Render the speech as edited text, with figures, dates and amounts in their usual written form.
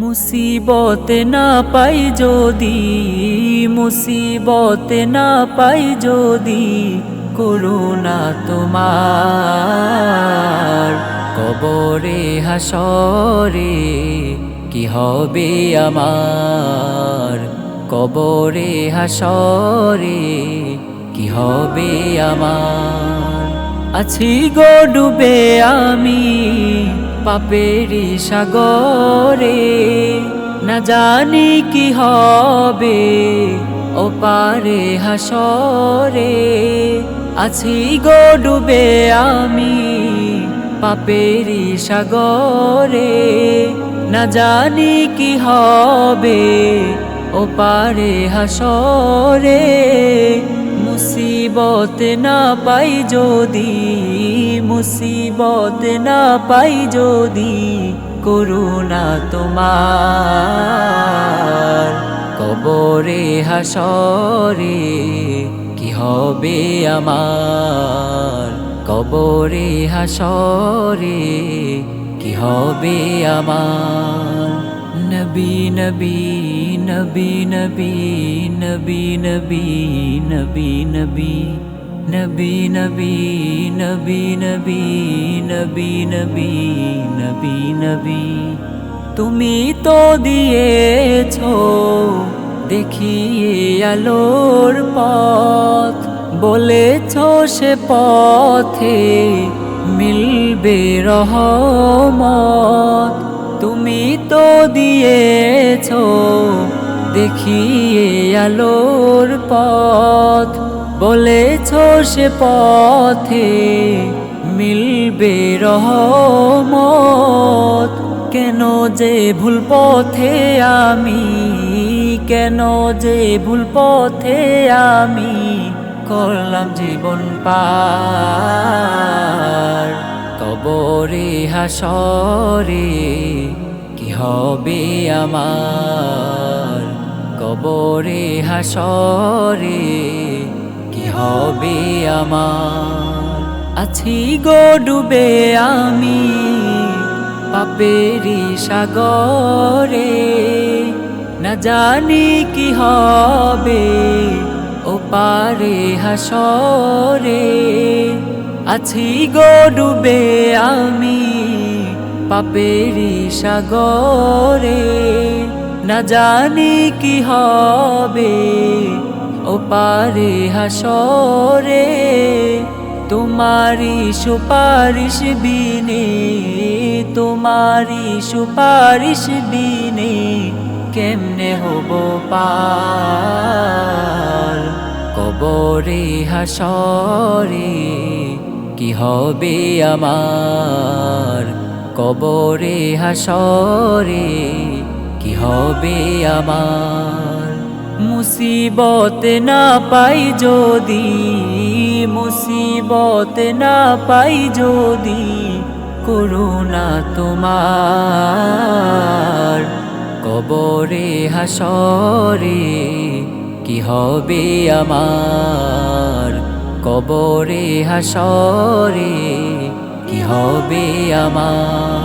মুসিবত না পাই যদি, মুসিবত না পাই যদি, করুণা তোমার কবরে হাসরে কি হবে আমার, কবরে হাসরে কি হবে আমার। আছি গো ডুবে আমি পাপেরি সাগরে, না জানি কি হবে ওপারে হাসরে। আছি গো ডুবে আমি পাপেরি সাগরে, না জানি কি হবে ওপারে হাসরে। মুসিবত না পাই যদি, মুসিবত না পাই যদি, করুণা তোমার কবরে হাসরে কি হবে আমার, কবরে হাসরে কি হবে আমার। নবী নবী নবী নবী নবী নবী নবী নবী নবী নবী নবী নবী নবী নবী নবী নবী। তুমি তো দিয়েছো দেখিয়ে আলোর পথ, বলেছো সে পথে মিলবে রহমত। তুমি তো দিয়েছো দেখিয়ে আলোর পথ, বলেছো সে পথে মিলবে রহমত। কেন যে ভুল পথে আমি, কেন যে ভুল পথে আমি করলাম জীবন পার। কবরে হাসরে কি হবে আমার, কবরে হাসরে কি হবে আমার। আছি গো ডুবে আমি পাপেরি সাগরে, না জানি কি হবে ওপারে হাসরে। আছি গো ডুবে আমি পাপেরি সাগরে, না জানি কি হবে ওপারে হাসরে। তোমারি সুপারিশ বিনে, তোমারি সুপারিশ বিনে কেমনে হব পার। কবরে হাসরে কি হবে আমার, কবরে হাসরে কি হবে আমার। মুসিবত না পাই যদি, মুসিবত না পাই যদি, করুণা তোমার কবরে হাসরে কি হবে আমার, কবরে হাসরে কি হবে আমার।